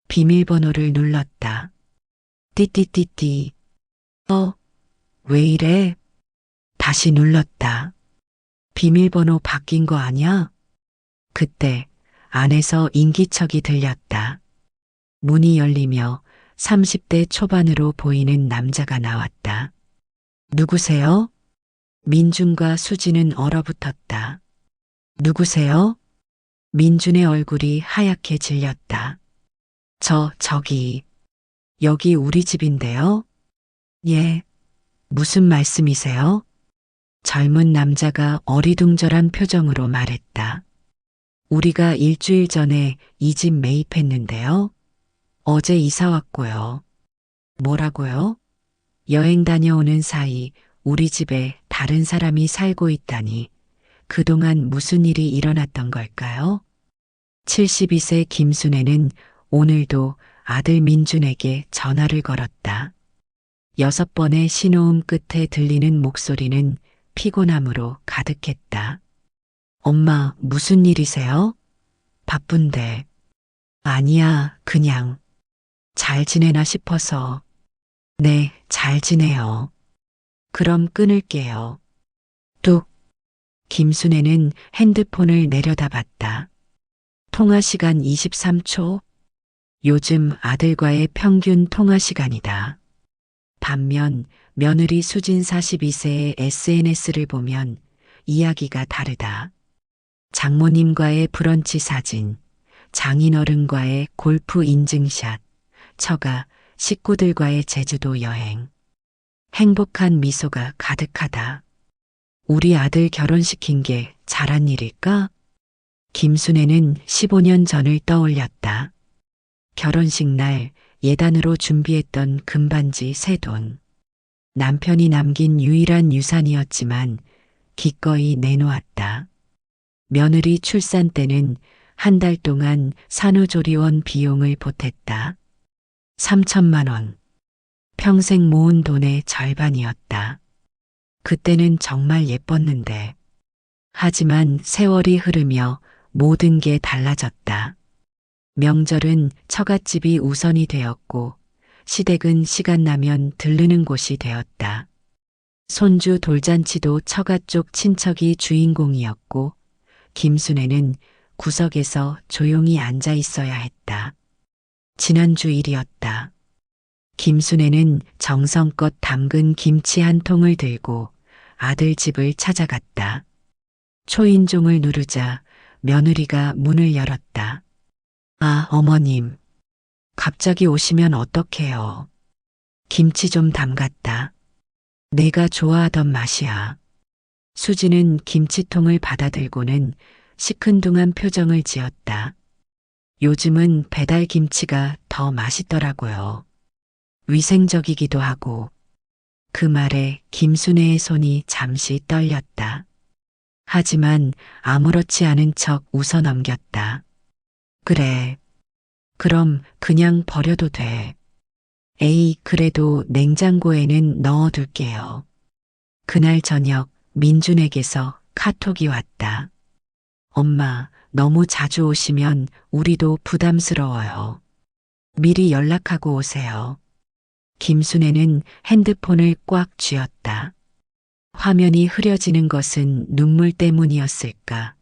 비밀번호를 눌렀다. 띠띠띠띠. 왜 이래? 다시 눌렀다. 비밀번호 바뀐 거 아냐? 그때 안에서 인기척이 들렸다. 문이 열리며 30대 초반으로 보이는 남자가 나왔다. 누구세요? 민준과 수지는 얼어붙었다. 누구세요? 민준의 얼굴이 하얗게 질렸다. 저기, 여기 우리 집인데요? 예, 무슨 말씀이세요? 젊은 남자가 어리둥절한 표정으로 말했다. 우리가 일주일 전에 이 집 매입했는데요. 어제 이사 왔고요. 뭐라고요? 여행 다녀오는 사이 우리 집에 다른 사람이 살고 있다니 그동안 무슨 일이 일어났던 걸까요? 72세 김순애는 오늘도 아들 민준에게 전화를 걸었다. 6번의 신호음 끝에 들리는 목소리는 피곤함으로 가득했다. 엄마, 무슨 일이세요? 바쁜데. 아니야, 그냥. 잘 지내나 싶어서. 네, 잘 지내요. 그럼 끊을게요. 뚝. 김순애는 핸드폰을 내려다봤다. 통화 시간 23초. 요즘 아들과의 평균 통화 시간이다. 반면 며느리 수진 42세의 SNS를 보면 이야기가 다르다. 장모님과의 브런치 사진, 장인어른과의 골프 인증샷, 처가 식구들과의 제주도 여행. 행복한 미소가 가득하다. 우리 아들 결혼시킨 게 잘한 일일까? 김순애는 15년 전을 떠올렸다. 결혼식 날 예단으로 준비했던 금반지 새 돈. 남편이 남긴 유일한 유산이었지만 기꺼이 내놓았다. 며느리 출산 때는 한 달 동안 산후조리원 비용을 보탰다. 3천만 원. 평생 모은 돈의 절반이었다. 그때는 정말 예뻤는데. 하지만 세월이 흐르며 모든 게 달라졌다. 명절은 처갓집이 우선이 되었고 시댁은 시간 나면 들르는 곳이 되었다. 손주 돌잔치도 처가 쪽 친척이 주인공이었고 김순애는 구석에서 조용히 앉아 있어야 했다. 지난주 일이었다. 김순애는 정성껏 담근 김치 한 통을 들고 아들 집을 찾아갔다. 초인종을 누르자 며느리가 문을 열었다. 아, 어머님. 갑자기 오시면 어떡해요. 김치 좀 담갔다. 내가 좋아하던 맛이야. 수지는 김치통을 받아들고는 시큰둥한 표정을 지었다. 요즘은 배달 김치가 더 맛있더라고요. 위생적이기도 하고. 그 말에 김순애의 손이 잠시 떨렸다. 하지만 아무렇지 않은 척 웃어 넘겼다. 그래. 그럼 그냥 버려도 돼. 에이, 그래도 냉장고에는 넣어둘게요. 그날 저녁 민준에게서 카톡이 왔다. 엄마, 너무 자주 오시면 우리도 부담스러워요. 미리 연락하고 오세요. 김순애는 핸드폰을 꽉 쥐었다. 화면이 흐려지는 것은 눈물 때문이었을까?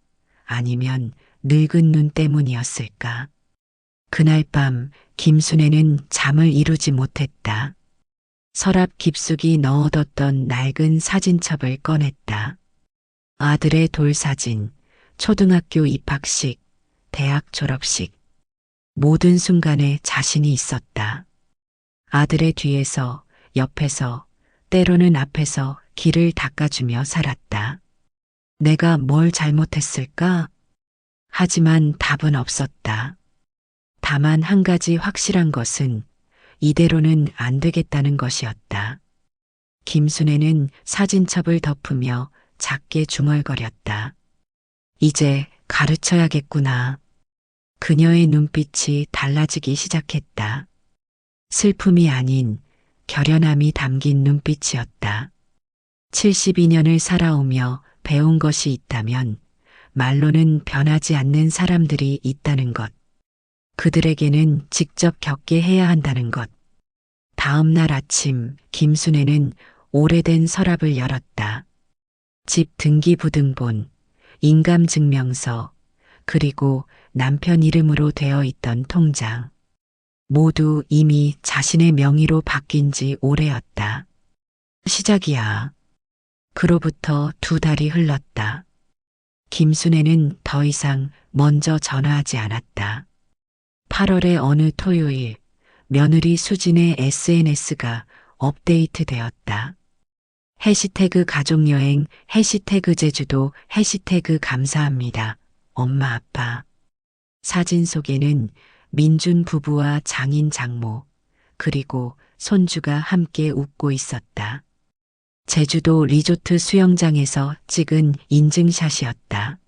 아니면 늙은 눈 때문이었을까? 그날 밤 김순애는 잠을 이루지 못했다. 서랍 깊숙이 넣어뒀던 낡은 사진첩을 꺼냈다. 아들의 돌사진, 초등학교 입학식, 대학 졸업식. 모든 순간에 자신이 있었다. 아들의 뒤에서, 옆에서, 때로는 앞에서 길을 닦아주며 살았다. 내가 뭘 잘못했을까? 하지만 답은 없었다. 다만 한 가지 확실한 것은 이대로는 안 되겠다는 것이었다. 김순애는 사진첩을 덮으며 작게 중얼거렸다. 이제 가르쳐야겠구나. 그녀의 눈빛이 달라지기 시작했다. 슬픔이 아닌 결연함이 담긴 눈빛이었다. 72년을 살아오며 배운 것이 있다면 말로는 변하지 않는 사람들이 있다는 것. 그들에게는 직접 겪게 해야 한다는 것. 다음 날 아침 김순애는 오래된 서랍을 열었다. 집 등기부등본, 인감증명서, 그리고 남편 이름으로 되어 있던 통장. 모두 이미 자신의 명의로 바뀐 지 오래였다. 시작이야. 그로부터 2달이 흘렀다. 김순애는 더 이상 먼저 전화하지 않았다. 8월의 어느 토요일, 며느리 수진의 SNS가 업데이트되었다. 해시태그 가족여행, 해시태그 제주도, 해시태그 감사합니다. 엄마 아빠. 사진 속에는 민준 부부와 장인 장모, 그리고 손주가 함께 웃고 있었다. 제주도 리조트 수영장에서 찍은 인증샷이었다.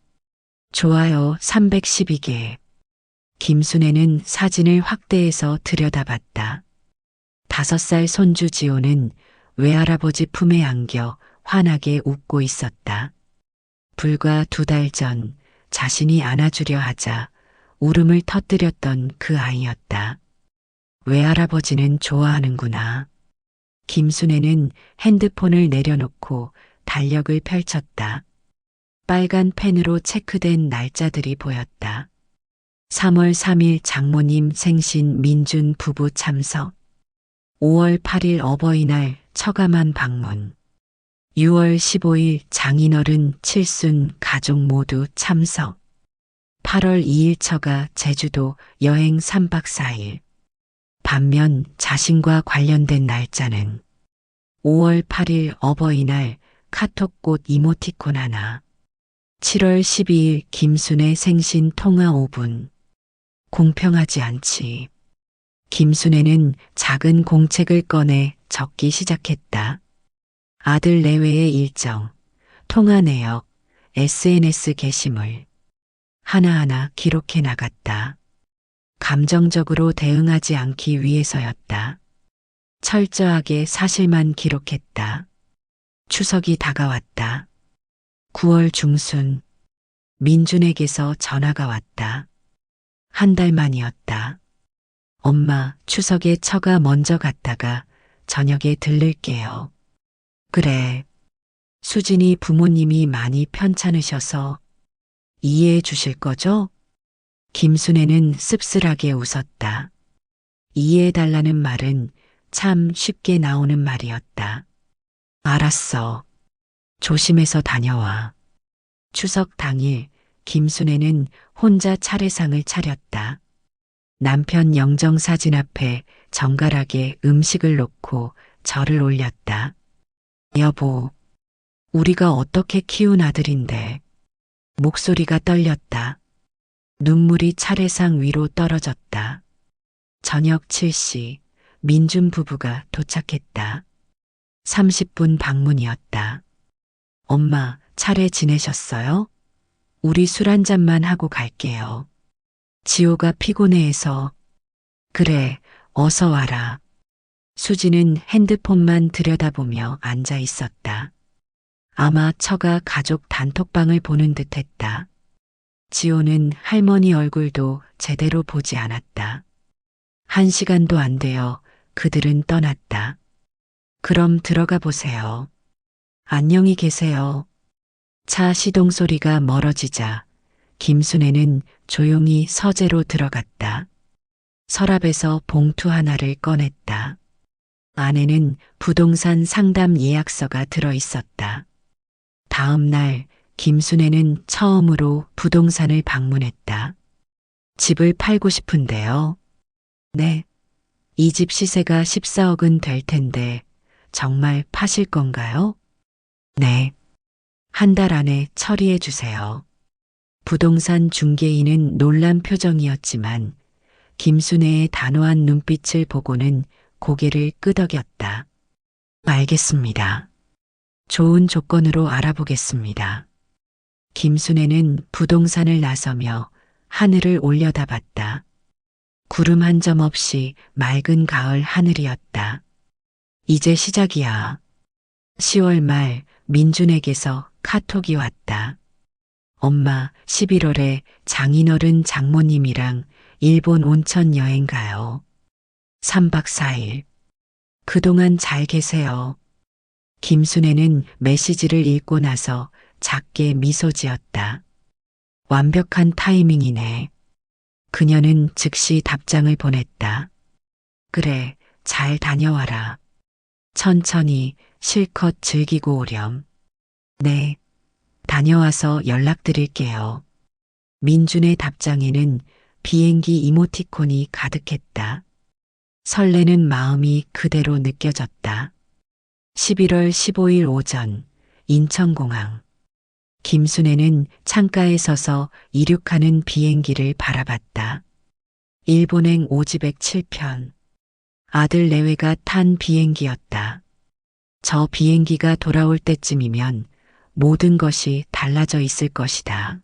좋아요 312개. 김순애는 사진을 확대해서 들여다봤다. 5살 손주 지호는 외할아버지 품에 안겨 환하게 웃고 있었다. 불과 2달 전 자신이 안아주려 하자 울음을 터뜨렸던 그 아이였다. 외할아버지는 좋아하는구나. 김순애는 핸드폰을 내려놓고 달력을 펼쳤다. 빨간 펜으로 체크된 날짜들이 보였다. 3월 3일 장모님 생신 민준 부부 참석. 5월 8일 어버이날 처가만 방문. 6월 15일 장인어른 칠순 가족 모두 참석. 8월 2일 처가 제주도 여행 3박 4일. 반면 자신과 관련된 날짜는 5월 8일 어버이날 카톡꽃 이모티콘 하나. 7월 12일 김순애 생신 통화 5분. 공평하지 않지. 김순애는 작은 공책을 꺼내 적기 시작했다. 아들 내외의 일정, 통화 내역, SNS 게시물. 하나하나 기록해 나갔다. 감정적으로 대응하지 않기 위해서였다. 철저하게 사실만 기록했다. 추석이 다가왔다. 9월 중순, 민준에게서 전화가 왔다. 1달 만이었다. 엄마, 추석에 처가 먼저 갔다가 저녁에 들를게요. 그래. 수진이 부모님이 많이 편찮으셔서 이해해 주실 거죠? 김순애는 씁쓸하게 웃었다. 이해해 달라는 말은 참 쉽게 나오는 말이었다. 알았어. 조심해서 다녀와. 추석 당일 김순애는 혼자 차례상을 차렸다. 남편 영정사진 앞에 정갈하게 음식을 놓고 절을 올렸다. 여보, 우리가 어떻게 키운 아들인데. 목소리가 떨렸다. 눈물이 차례상 위로 떨어졌다. 저녁 7시 민준 부부가 도착했다. 30분 방문이었다. 엄마, 차례 지내셨어요? 우리 술 한 잔만 하고 갈게요. 지호가 피곤해해서. 그래, 어서 와라. 수지는 핸드폰만 들여다보며 앉아 있었다. 아마 처가 가족 단톡방을 보는 듯했다. 지호는 할머니 얼굴도 제대로 보지 않았다. 1시간도 안 되어 그들은 떠났다. 그럼 들어가 보세요. 안녕히 계세요. 차 시동 소리가 멀어지자 김순애는 조용히 서재로 들어갔다. 서랍에서 봉투 하나를 꺼냈다. 안에는 부동산 상담 예약서가 들어 있었다. 다음 날 김순애는 처음으로 부동산을 방문했다. 집을 팔고 싶은데요. 네. 이 집 시세가 14억은 될 텐데 정말 파실 건가요? 네. 1달 안에 처리해 주세요. 부동산 중개인은 놀란 표정이었지만 김순애의 단호한 눈빛을 보고는 고개를 끄덕였다. 알겠습니다. 좋은 조건으로 알아보겠습니다. 김순애는 부동산을 나서며 하늘을 올려다봤다. 구름 한 점 없이 맑은 가을 하늘이었다. 이제 시작이야. 10월 말 민준에게서 카톡이 왔다. 엄마, 11월에 장인어른 장모님이랑 일본 온천 여행 가요. 3박 4일. 그동안 잘 계세요. 김순애는 메시지를 읽고 나서 작게 미소 지었다. 완벽한 타이밍이네. 그녀는 즉시 답장을 보냈다. 그래, 잘 다녀와라. 천천히 실컷 즐기고 오렴. 네, 다녀와서 연락드릴게요. 민준의 답장에는 비행기 이모티콘이 가득했다. 설레는 마음이 그대로 느껴졌다. 11월 15일 오전, 인천공항. 김순애는 창가에 서서 이륙하는 비행기를 바라봤다. 일본행 오지백 7편. 아들 내외가 탄 비행기였다. 저 비행기가 돌아올 때쯤이면 모든 것이 달라져 있을 것이다.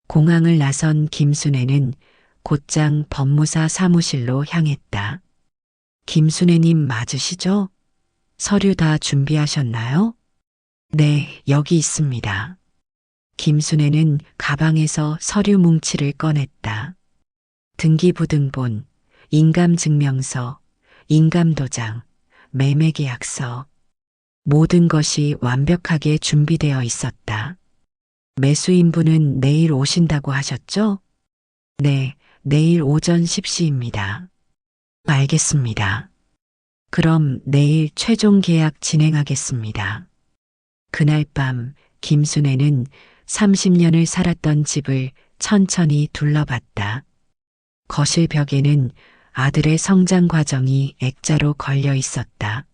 공항을 나선 김순애는 곧장 법무사 사무실로 향했다. 김순애님 맞으시죠? 서류 다 준비하셨나요? 네, 여기 있습니다. 김순애는 가방에서 서류 뭉치를 꺼냈다. 등기부등본, 인감증명서, 인감도장, 매매계약서. 모든 것이 완벽하게 준비되어 있었다. 매수인분은 내일 오신다고 하셨죠? 네, 내일 오전 10시입니다. 알겠습니다. 그럼 내일 최종 계약 진행하겠습니다. 그날 밤 김순애는 30년을 살았던 집을 천천히 둘러봤다. 거실 벽에는 아들의 성장 과정이 액자로 걸려 있었다.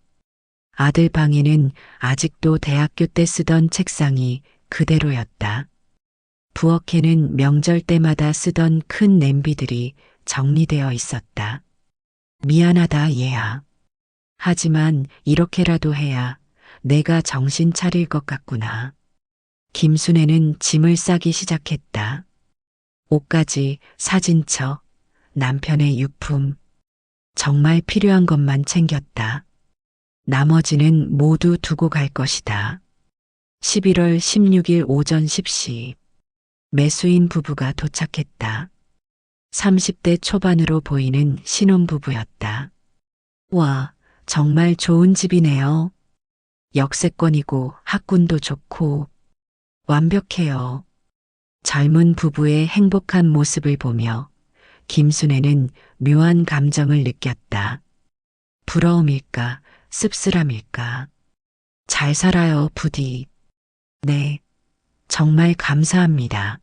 아들 방에는 아직도 대학교 때 쓰던 책상이 그대로였다. 부엌에는 명절 때마다 쓰던 큰 냄비들이 정리되어 있었다. 미안하다 얘야. 하지만 이렇게라도 해야 내가 정신 차릴 것 같구나. 김순애는 짐을 싸기 시작했다. 옷가지, 사진첩, 남편의 유품. 정말 필요한 것만 챙겼다. 나머지는 모두 두고 갈 것이다. 11월 16일 오전 10시. 매수인 부부가 도착했다. 30대 초반으로 보이는 신혼부부였다. 와, 정말 좋은 집이네요. 역세권이고 학군도 좋고 완벽해요. 젊은 부부의 행복한 모습을 보며 김순애는 묘한 감정을 느꼈다. 부러움일까, 씁쓸함일까. 잘 살아요, 부디. 네, 정말 감사합니다.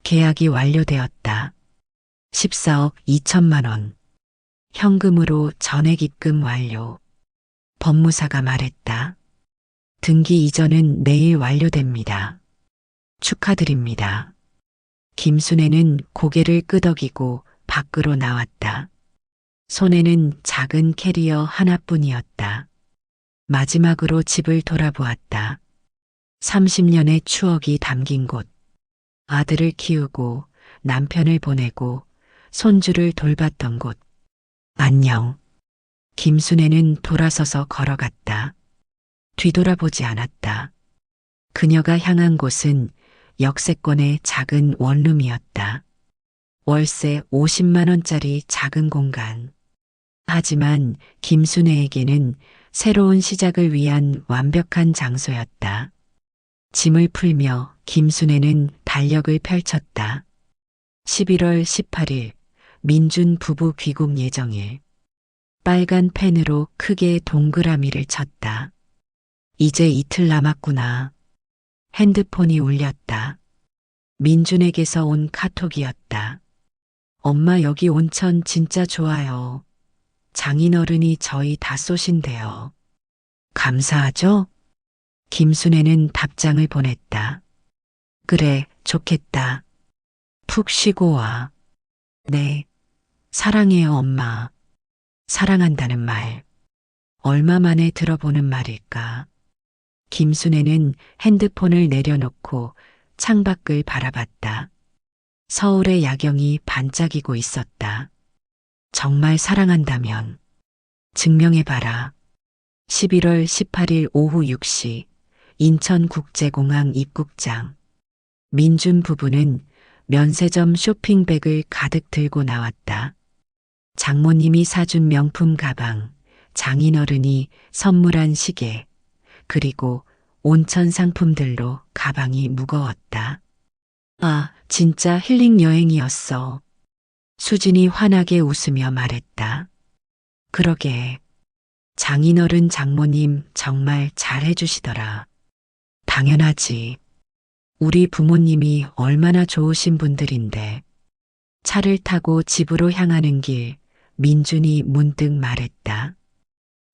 계약이 완료되었다. 14억 2천만 원. 현금으로 전액 입금 완료. 법무사가 말했다. 등기 이전은 내일 완료됩니다. 축하드립니다. 김순애는 고개를 끄덕이고 밖으로 나왔다. 손에는 작은 캐리어 하나뿐이었다. 마지막으로 집을 돌아보았다. 30년의 추억이 담긴 곳. 아들을 키우고 남편을 보내고 손주를 돌봤던 곳. 안녕. 김순애는 돌아서서 걸어갔다. 뒤돌아보지 않았다. 그녀가 향한 곳은 역세권의 작은 원룸이었다. 월세 50만 원짜리 작은 공간. 하지만 김순애에게는 새로운 시작을 위한 완벽한 장소였다. 짐을 풀며 김순애는 달력을 펼쳤다. 11월 18일 민준 부부 귀국 예정일. 빨간 펜으로 크게 동그라미를 쳤다. 이제 이틀 남았구나. 핸드폰이 울렸다. 민준에게서 온 카톡이었다. 엄마 여기 온천 진짜 좋아요. 장인어른이 저희 다 쏘신대요. 감사하죠? 김순애는 답장을 보냈다. 그래, 좋겠다. 푹 쉬고 와. 네. 사랑해요, 엄마. 사랑한다는 말. 얼마 만에 들어보는 말일까. 김순애는 핸드폰을 내려놓고 창밖을 바라봤다. 서울의 야경이 반짝이고 있었다. 정말 사랑한다면 증명해봐라. 11월 18일 오후 6시 인천국제공항 입국장. 민준 부부는 면세점 쇼핑백을 가득 들고 나왔다. 장모님이 사준 명품 가방, 장인어른이 선물한 시계, 그리고 온천 상품들로 가방이 무거웠다. 아, 진짜 힐링 여행이었어. 수진이 환하게 웃으며 말했다. 그러게. 장인어른 장모님 정말 잘해주시더라. 당연하지. 우리 부모님이 얼마나 좋으신 분들인데. 차를 타고 집으로 향하는 길, 민준이 문득 말했다.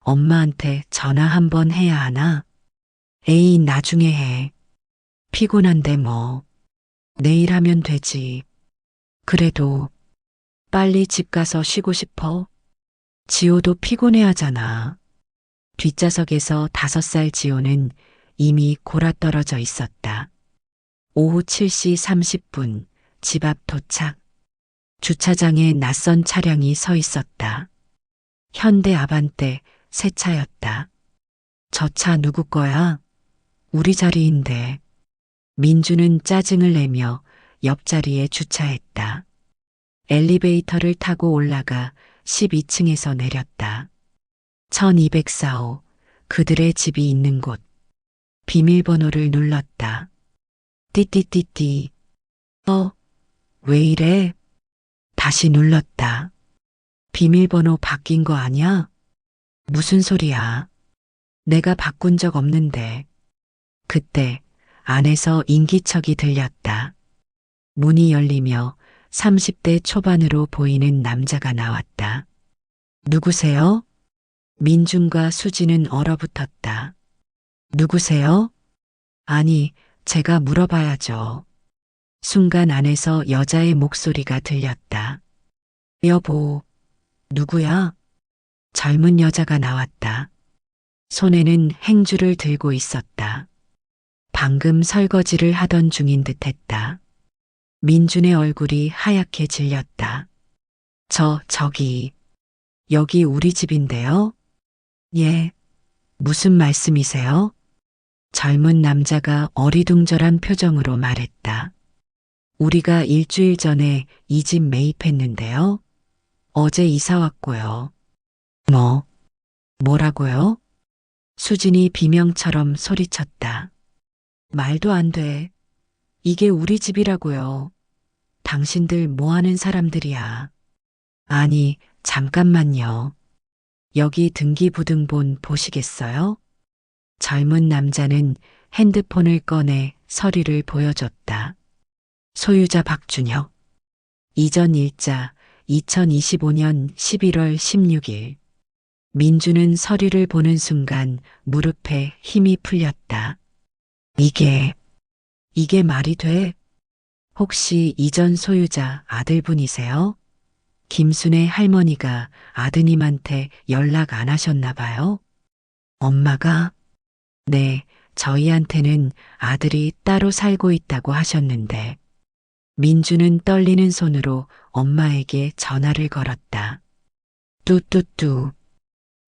엄마한테 전화 한번 해야 하나? 에이, 나중에 해. 피곤한데 뭐. 내일 하면 되지. 그래도 빨리 집 가서 쉬고 싶어. 지호도 피곤해 하잖아. 뒷좌석에서 5살 지호는 이미 골아떨어져 있었다. 오후 7시 30분 집 앞 도착. 주차장에 낯선 차량이 서 있었다. 현대 아반떼 새 차였다. 저 차 누구 거야? 우리 자리인데. 민주는 짜증을 내며 옆자리에 주차했다. 엘리베이터를 타고 올라가 12층에서 내렸다. 1204호, 그들의 집이 있는 곳. 비밀번호를 눌렀다. 띠띠띠띠. 왜 이래? 다시 눌렀다. 비밀번호 바뀐 거 아냐? 무슨 소리야? 내가 바꾼 적 없는데. 그때 안에서 인기척이 들렸다. 문이 열리며 30대 초반으로 보이는 남자가 나왔다. 누구세요? 민준과 수지는 얼어붙었다. 누구세요? 아니, 제가 물어봐야죠. 순간 안에서 여자의 목소리가 들렸다. 여보, 누구야? 젊은 여자가 나왔다. 손에는 행주를 들고 있었다. 방금 설거지를 하던 중인 듯했다. 민준의 얼굴이 하얗게 질렸다. 저기, 여기 우리 집인데요? 예, 무슨 말씀이세요? 젊은 남자가 어리둥절한 표정으로 말했다. 우리가 일주일 전에 이 집 매입했는데요. 어제 이사 왔고요. 뭐라고요? 수진이 비명처럼 소리쳤다. 말도 안 돼. 이게 우리 집이라고요. 당신들 뭐 하는 사람들이야. 아니, 잠깐만요. 여기 등기부등본 보시겠어요? 젊은 남자는 핸드폰을 꺼내 서류를 보여줬다. 소유자 박준혁. 이전 일자 2025년 11월 16일. 민주는 서류를 보는 순간 무릎에 힘이 풀렸다. 이게 말이 돼? 혹시 이전 소유자 아들분이세요? 김순의 할머니가 아드님한테 연락 안 하셨나 봐요? 엄마가? 네, 저희한테는 아들이 따로 살고 있다고 하셨는데. 민주는 떨리는 손으로 엄마에게 전화를 걸었다. 뚜뚜뚜.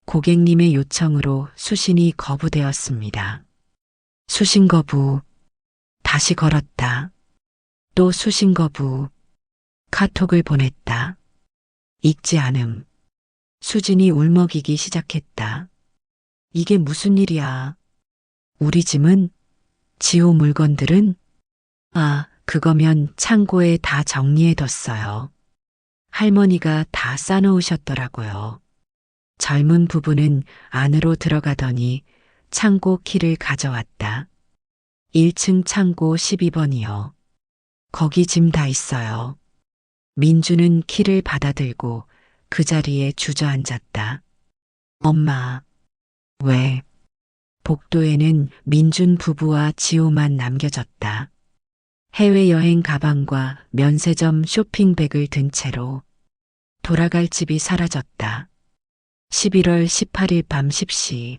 고객님의 요청으로 수신이 거부되었습니다. 수신 거부. 다시 걸었다. 또 수신 거부. 카톡을 보냈다. 읽지 않음. 수진이 울먹이기 시작했다. 이게 무슨 일이야? 우리 짐은? 지호 물건들은? 아, 그거면 창고에 다 정리해뒀어요. 할머니가 다 싸놓으셨더라고요. 젊은 부부는 안으로 들어가더니 창고 키를 가져왔다. 1층 창고 12번이요. 거기 짐 다 있어요. 민주는 키를 받아들고 그 자리에 주저앉았다. 엄마, 왜? 복도에는 민준 부부와 지호만 남겨졌다. 해외여행 가방과 면세점 쇼핑백을 든 채로 돌아갈 집이 사라졌다. 11월 18일 밤 10시.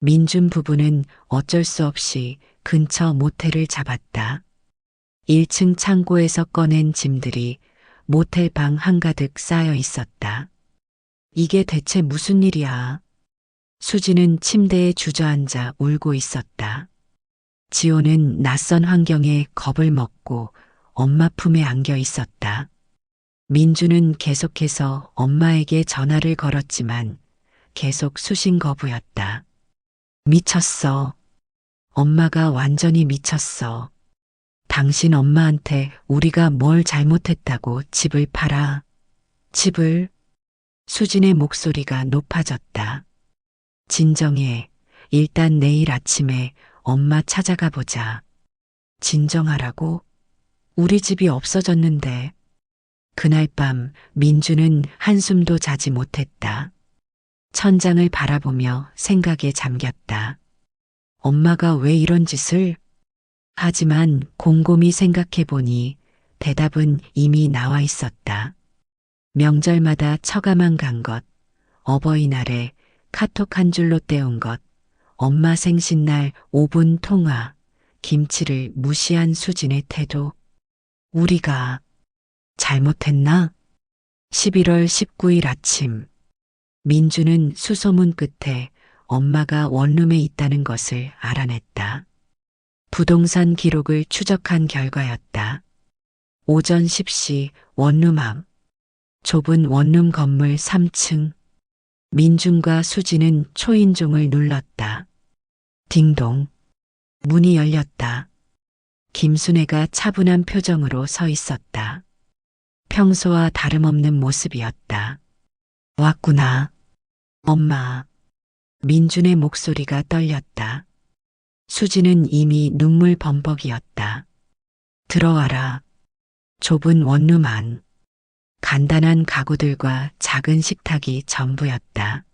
민준 부부는 어쩔 수 없이 근처 모텔을 잡았다. 1층 창고에서 꺼낸 짐들이 모텔 방 한가득 쌓여 있었다. 이게 대체 무슨 일이야? 수지는 침대에 주저앉아 울고 있었다. 지호는 낯선 환경에 겁을 먹고 엄마 품에 안겨 있었다. 민주는 계속해서 엄마에게 전화를 걸었지만 계속 수신 거부였다. 미쳤어. 엄마가 완전히 미쳤어. 당신 엄마한테 우리가 뭘 잘못했다고 집을 팔아. 집을? 수진의 목소리가 높아졌다. 진정해. 일단 내일 아침에 엄마 찾아가 보자. 진정하라고? 우리 집이 없어졌는데. 그날 밤 민주는 한숨도 자지 못했다. 천장을 바라보며 생각에 잠겼다. 엄마가 왜 이런 짓을? 하지만 곰곰이 생각해 보니 대답은 이미 나와 있었다. 명절마다 처가만 간 것, 어버이날에 카톡 한 줄로 때운 것, 엄마 생신날 5분 통화, 김치를 무시한 수진의 태도. 우리가 잘못했나? 11월 19일 아침, 민주는 수소문 끝에 엄마가 원룸에 있다는 것을 알아냈다. 부동산 기록을 추적한 결과였다. 오전 10시 원룸 앞, 좁은 원룸 건물 3층. 민준과 수지는 초인종을 눌렀다. 딩동. 문이 열렸다. 김순애가 차분한 표정으로 서 있었다. 평소와 다름없는 모습이었다. 왔구나. 엄마. 민준의 목소리가 떨렸다. 수지는 이미 눈물 범벅이었다. 들어와라. 좁은 원룸 안. 간단한 가구들과 작은 식탁이 전부였다.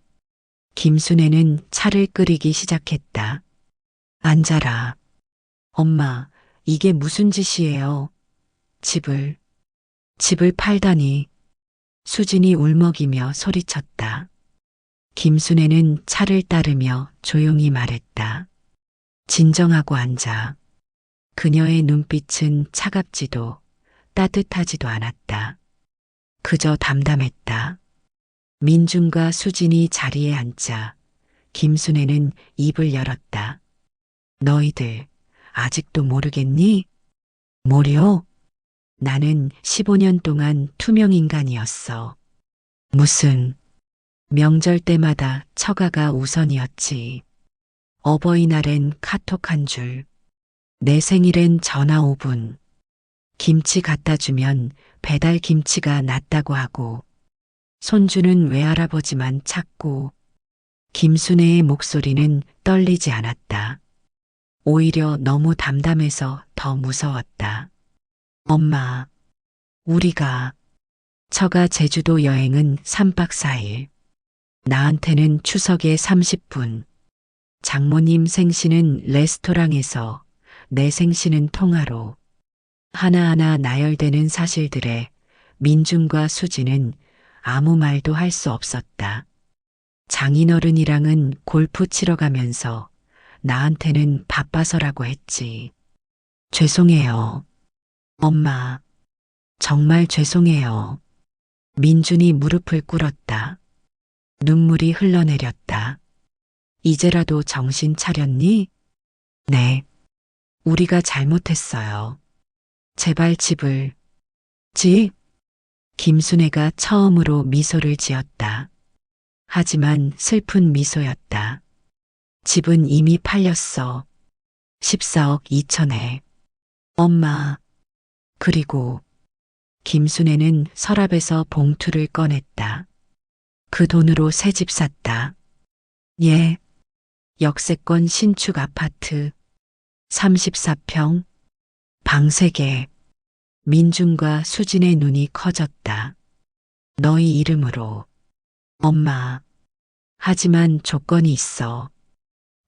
김순애는 차를 끓이기 시작했다. 앉아라. 엄마, 이게 무슨 짓이에요? 집을 팔다니. 수진이 울먹이며 소리쳤다. 김순애는 차를 따르며 조용히 말했다. 진정하고 앉아. 그녀의 눈빛은 차갑지도 따뜻하지도 않았다. 그저 담담했다. 민준과 수진이 자리에 앉자 김순애는 입을 열었다. 너희들 아직도 모르겠니? 뭐려? 나는 15년 동안 투명인간이었어. 무슨? 명절 때마다 처가가 우선이었지. 어버이날엔 카톡 한 줄. 내 생일엔 전화 5분. 김치 갖다 주면 배달 김치가 낫다고 하고. 손주는 외할아버지만 찾고. 김순애의 목소리는 떨리지 않았다. 오히려 너무 담담해서 더 무서웠다. 엄마, 우리가 처가 제주도 여행은 3박 4일. 나한테는 추석에 30분. 장모님 생신은 레스토랑에서, 내 생신은 통화로. 하나하나 나열되는 사실들에 민준과 수지는 아무 말도 할 수 없었다. 장인어른이랑은 골프 치러 가면서 나한테는 바빠서라고 했지. 죄송해요. 엄마, 정말 죄송해요. 민준이 무릎을 꿇었다. 눈물이 흘러내렸다. 이제라도 정신 차렸니? 네. 우리가 잘못했어요. 제발 집을. 집? 김순애가 처음으로 미소를 지었다. 하지만 슬픈 미소였다. 집은 이미 팔렸어. 14억 2천에. 엄마. 그리고 김순애는 서랍에서 봉투를 꺼냈다. 그 돈으로 새 집 샀다. 예. 역세권 신축 아파트. 34평. 방 3개. 민준과 수진의 눈이 커졌다. 너희 이름으로. 엄마. 하지만 조건이 있어.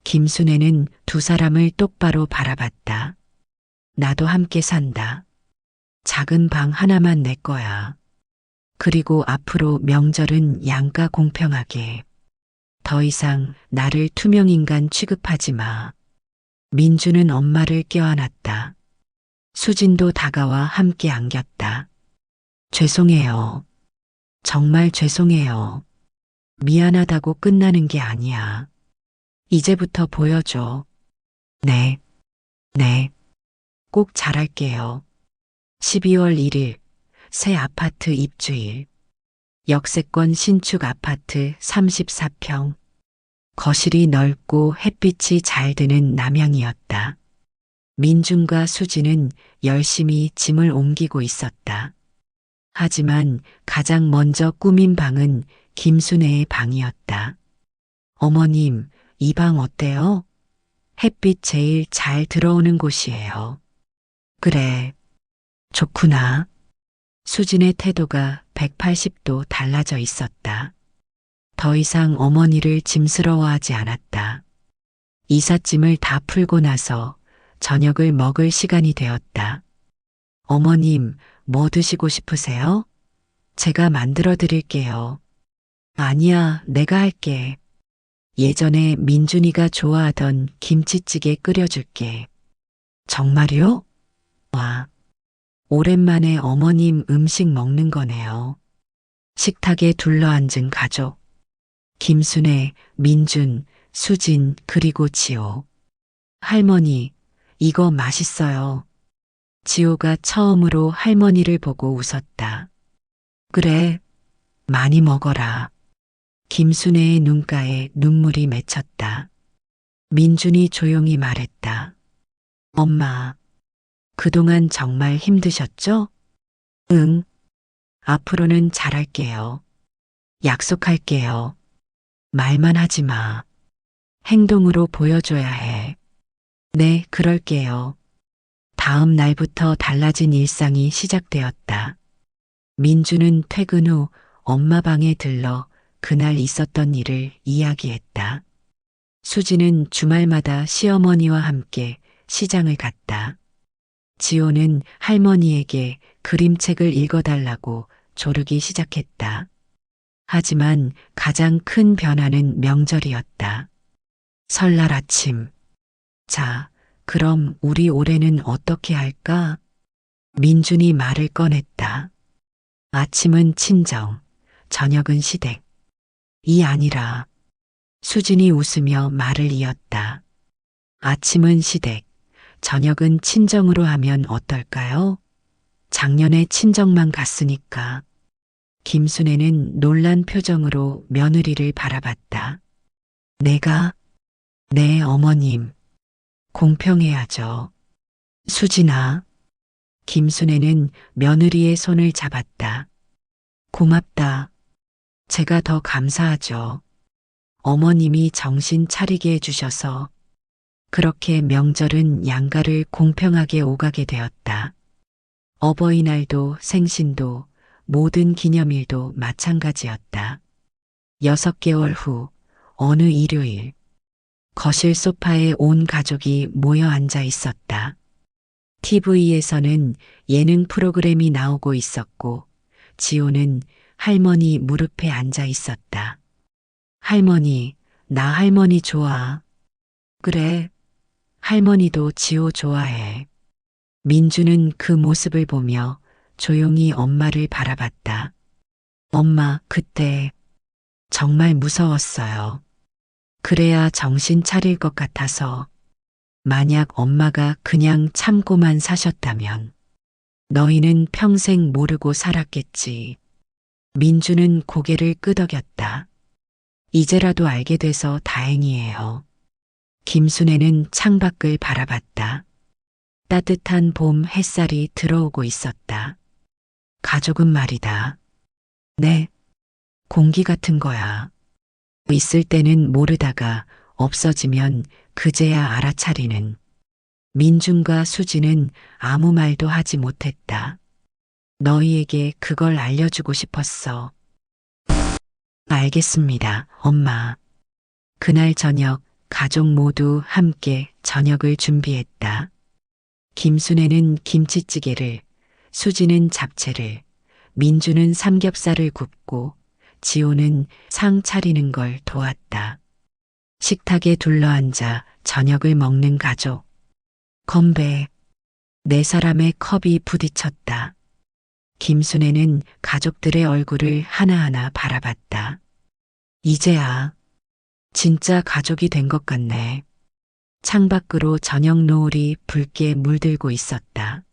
김순애는 두 사람을 똑바로 바라봤다. 나도 함께 산다. 작은 방 하나만 내 거야. 그리고 앞으로 명절은 양가 공평하게. 더 이상 나를 투명인간 취급하지 마. 민주는 엄마를 껴안았다. 수진도 다가와 함께 안겼다. 죄송해요. 정말 죄송해요. 미안하다고 끝나는 게 아니야. 이제부터 보여줘. 네. 꼭 잘할게요. 12월 1일 새 아파트 입주일. 역세권 신축 아파트 34평. 거실이 넓고 햇빛이 잘 드는 남향이었다. 민준과 수지는 열심히 짐을 옮기고 있었다. 하지만 가장 먼저 꾸민 방은 김순애의 방이었다. 어머님, 이 방 어때요? 햇빛 제일 잘 들어오는 곳이에요. 그래, 좋구나. 수진의 태도가 180도 달라져 있었다. 더 이상 어머니를 짐스러워하지 않았다. 이삿짐을 다 풀고 나서 저녁을 먹을 시간이 되었다. 어머님, 뭐 드시고 싶으세요? 제가 만들어 드릴게요. 아니야, 내가 할게. 예전에 민준이가 좋아하던 김치찌개 끓여줄게. 정말요? 와, 오랜만에 어머님 음식 먹는 거네요. 식탁에 둘러앉은 가족. 김순애, 민준, 수진, 그리고 지호. 할머니, 이거 맛있어요. 지호가 처음으로 할머니를 보고 웃었다. 그래, 많이 먹어라. 김순애의 눈가에 눈물이 맺혔다. 민준이 조용히 말했다. 엄마, 그동안 정말 힘드셨죠? 응. 앞으로는 잘할게요. 약속할게요. 말만 하지 마. 행동으로 보여줘야 해. 네, 그럴게요. 다음 날부터 달라진 일상이 시작되었다. 민주는 퇴근 후 엄마 방에 들러 그날 있었던 일을 이야기했다. 수지는 주말마다 시어머니와 함께 시장을 갔다. 지호는 할머니에게 그림책을 읽어달라고 조르기 시작했다. 하지만 가장 큰 변화는 명절이었다. 설날 아침. 자, 그럼 우리 올해는 어떻게 할까? 민준이 말을 꺼냈다. 아침은 친정, 저녁은 시댁. 이 아니라 수진이 웃으며 말을 이었다. 아침은 시댁, 저녁은 친정으로 하면 어떨까요? 작년에 친정만 갔으니까. 김순애는 놀란 표정으로 며느리를 바라봤다. 내가? 네, 어머님. 공평해야죠. 수진아. 김순애는 며느리의 손을 잡았다. 고맙다. 제가 더 감사하죠. 어머님이 정신 차리게 해주셔서. 그렇게 명절은 양가를 공평하게 오가게 되었다. 어버이날도 생신도 모든 기념일도 마찬가지였다. 6개월 후 어느 일요일 거실 소파에 온 가족이 모여 앉아 있었다. TV에서는 예능 프로그램이 나오고 있었고 지호는 할머니 무릎에 앉아 있었다. 할머니, 나 할머니 좋아. 그래, 할머니도 지호 좋아해. 민주는 그 모습을 보며 조용히 엄마를 바라봤다. 엄마, 그때 정말 무서웠어요. 그래야 정신 차릴 것 같아서. 만약 엄마가 그냥 참고만 사셨다면 너희는 평생 모르고 살았겠지. 민주는 고개를 끄덕였다. 이제라도 알게 돼서 다행이에요. 김순애는 창밖을 바라봤다. 따뜻한 봄 햇살이 들어오고 있었다. 가족은 말이다. 네, 공기 같은 거야. 있을 때는 모르다가 없어지면 그제야 알아차리는. 민준과 수지는 아무 말도 하지 못했다. 너희에게 그걸 알려주고 싶었어. 알겠습니다, 엄마. 그날 저녁 가족 모두 함께 저녁을 준비했다. 김순애는 김치찌개를, 수지는 잡채를, 민주는 삼겹살을 굽고 지호는 상 차리는 걸 도왔다. 식탁에 둘러앉아 저녁을 먹는 가족. 건배. 네 사람의 컵이 부딪혔다. 김순애는 가족들의 얼굴을 하나하나 바라봤다. 이제야 진짜 가족이 된 것 같네. 창밖으로 저녁 노을이 붉게 물들고 있었다.